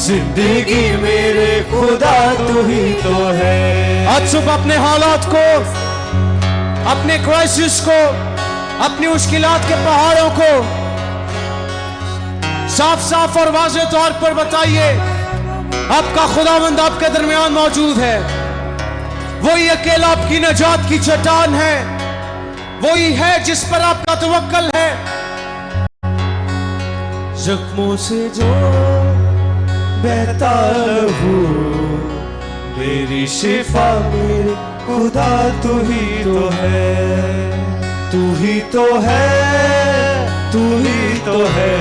जिंदगी मेरे खुदा तू ही तो है। आज सुबह अपने हालात को, अपने क्राइसिस को, अपनी मुश्किलात के पहाड़ों को साफ साफ और वाज़ेह तौर पर बताइए, आपका खुदावंद आपके दरमियान मौजूद है। वही अकेला आपकी नजात की चट्टान है, वही है जिस पर आपका तवक्कल है। जख्मों से जो बहता लहू, मेरी शिफा मेरे खुदा तू ही तो है। तू ही तो है, तू ही तो है,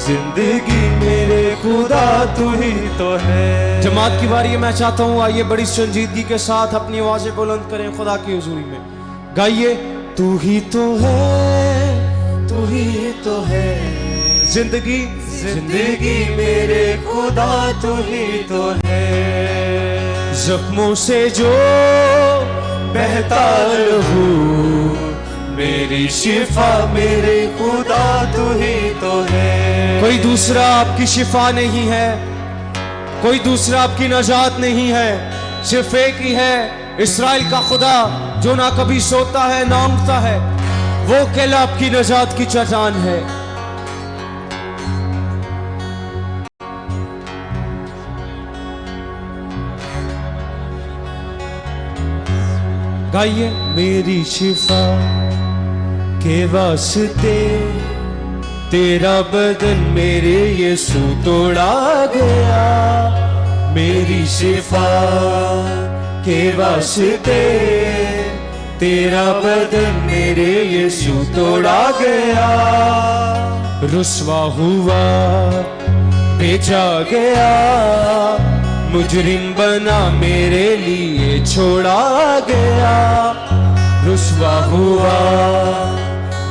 जिंदगी मेरे खुदा तू ही तो है। जमात की बारी है, मैं चाहता हूँ आइए बड़ी संजीदगी के साथ अपनी आवाजें बुलंद करें खुदा की हुजूरी में। गाइए, तू ही तो है, तू ही तो है, जिंदगी जिंदगी मेरे खुदा तू ही तो है। जख्मों से जो बहता लहू, मेरी शिफा मेरे खुदा तू ही तो है। कोई दूसरा आपकी शिफा नहीं है, कोई दूसरा आपकी नजात नहीं है, सिर्फ एक ही है, इस्राएल का खुदा जो ना कभी सोता है ना ऊँघता है। वो अकेला आपकी नजात की चट्टान है। गाइए, मेरी शिफा के वास्ते तेरा बदन मेरे यीशु तोड़ा गया। मेरी शिफा के वास्ते तेरा बदन मेरे यीशु तोड़ा गया। रुस्वा हुआ बेचा गया, मुजरिम बना मेरे लिए छोड़ा गया। रुस्वा हुआ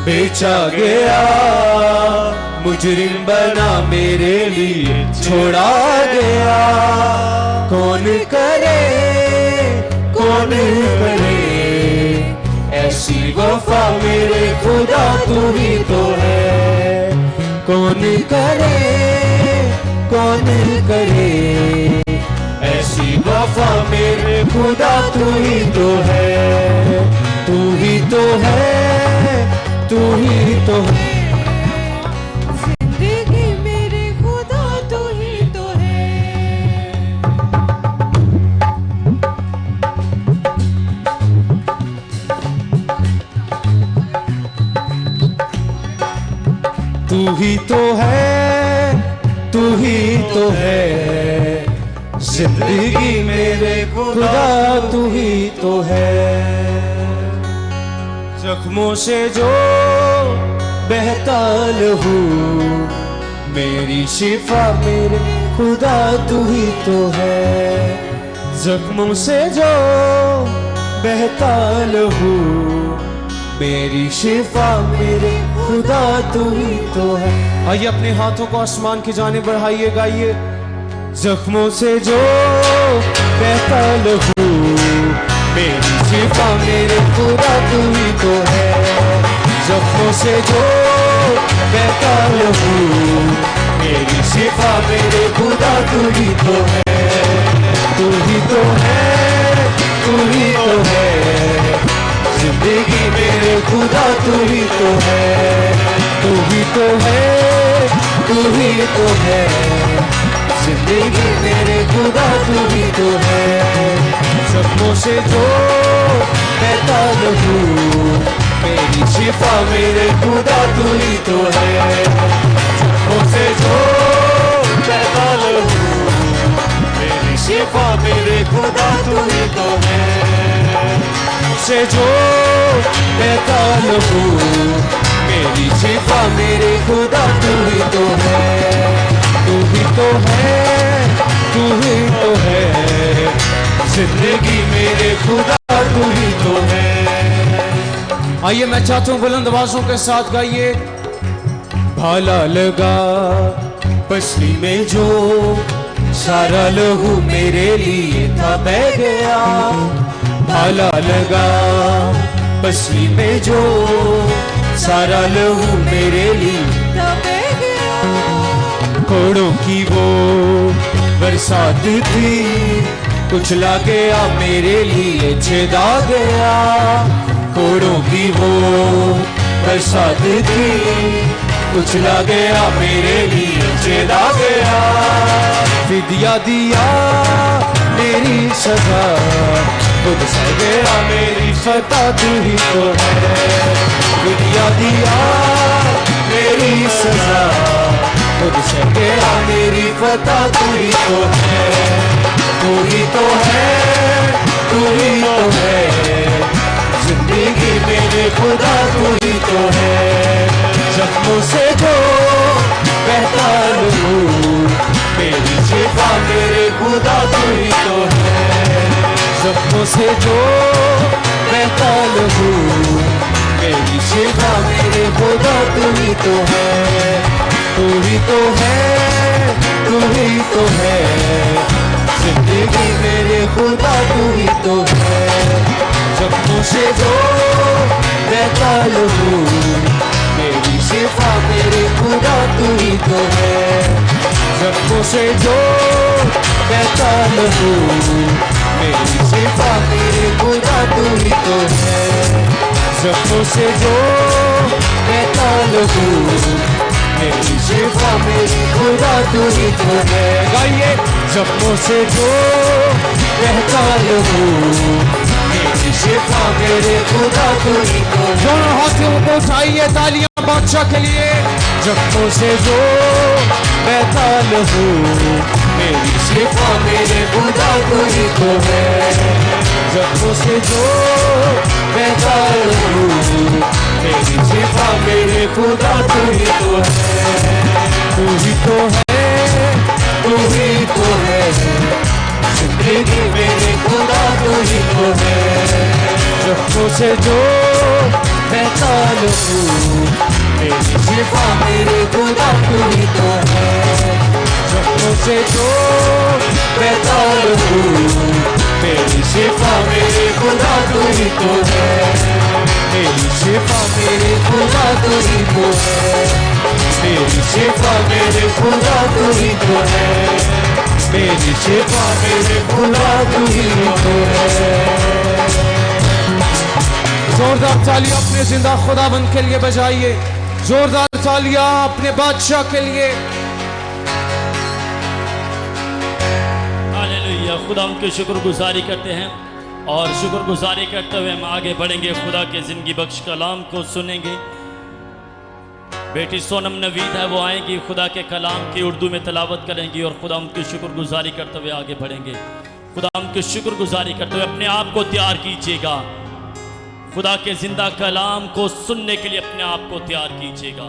बेचा गया, मुजरिम बना मेरे लिए छोड़ा गया। कौन करे, कौन करे ऐसी वफा मेरे खुदा तू ही तो है। कौन करे, कौन करे ऐसी वफा मेरे खुदा तू ही तो है। तू ही तो है, तू ही तो है, जिंदगी मेरे खुदा तू ही तो है। तू ही तो है, तू ही तो है, जिंदगी मेरे खुदा तू ही तो है। जख्मों से जो बहता लहू, मेरी शिफा मेरे खुदा तू ही तो है। जख्मों से जो बहता लहू, मेरी शिफा मेरे खुदा तू ही तो है। आइए अपने हाथों को आसमान की जानिब बढ़ाइए, गाइए। जख्मों से जो बहता लहू, मेरी शिफा मेरे खुदा तू ही तो है। जख्मों से जो बहता लहू, मेरी शिफा मेरे खुदा तू ही तो है। तू ही तो है, तू ही तो है, जिंदगी मेरे खुदा तू ही तो है। तू ही तो है, तू ही तो है, जिंदगी मेरे खुदा तू ही तो है। जख्मों से जो बहता लहू, मेरी शिफा मेरे खुदा तू ही तो है। जख्मों से जो बहता लहू, मेरी शिफा मेरे खुदा तू ही तो है। से जो बहता लहू, मेरी शिफा मेरे खुदा तू ही तो है। तू ही तो है, तू ही तो है, जिंदगी मेरे खुदा तू ही तो है। आइए, मैं चाहता हूँ बुलंद आवाजों के साथ गाइए। भाला लगा पसली में जो, सारा लहू मेरे लिए था बह गया। भाला लगा पसली में जो, सारा लहू मेरे लिए तब गया कोड़ों की वो बरसात थी, कुचला गया मेरे लिए छेदा गया। कोड़ों की वो बरसात थी, कुचला गया मेरे लिए छेदा गया। फिदिया दिया मेरी सजा, खुद सह गया मेरी फता तू ही तो है। फिदिया दिया मेरी सजा, खुद सह गया मेरी फता तू ही तो है। तू ही तो है, तू ही तो है, जिंदगी मेरे खुदा तू ही तो है। जख्मों से जो बहता लहू, मेरी शिफा मेरे खुदा तू ही तो है। जख्मों से जो बहता लहू, मेरी शिफा मेरे खुदा तू ही तो है। तू ही तो है, तू ही तो है, जिंदगी मेरे खुदा तू ही तो है। जख्मों से जो बहता लहू, मेरी शिफा मेरे खुदा तू ही तो है। जख्मों से जो बहता लहू, मेरी शिफा मेरे खुदा तू ही तो है। जख्मों से जो बहता लहू, मेरी शिफा मेरी खुदा तू ही तो है। गाइए, जख्मों से जो बहता लहू, मेरी शिफा मेरे खुदा तू ही तो है। दोनों हाथों को उठाइए, तालियां बादशाह के लिए। जख्मों से जो बहता लहू, मेरी शिफा मेरे खुदा तू ही तो है। जख्मों से जो बहता लहू, मेरी शिफा मेरे खुदा तू ही तो है। तू ही तो है, तू ही तो है, जिंदगी मेरे खुदा तू ही तो है। जख्मों से जो बहता लहू, मेरी शिफा मेरे खुदा तू ही तो है। जख्मों से जो बहता लहू, मेरी शिफा मेरे खुदा तू ही तो है। मेरी शिफा मेरे खुदा तू ही तो है। मेरी शिफा मेरे खुदा तू ही तो है। मेरी शिफा मेरे खुदा तू ही तो है। जोरदार तालियां अपने जिंदा खुदाबंद के लिए बजाइए। जोरदार तालियां अपने बादशाह के लिए। हालेलुया। खुदा उनकी शुक्रगुजारी करते हैं और शुक्रगुजारी करते हुए हम आगे बढ़ेंगे। खुदा के ज़िंदगी बख्श कलाम को सुनेंगे। बेटी सोनम नवीद है, वो आएंगी, खुदा के कलाम की उर्दू में तलावत करेंगी और खुदा उनकी शुक्रगुजारी करते हुए आगे बढ़ेंगे। खुदा उनकी शुक्रगुजारी करते हुए अपने आप को तैयार कीजिएगा। खुदा के ज़िंदा कलाम को सुनने के लिए अपने आप को तैयार कीजिएगा।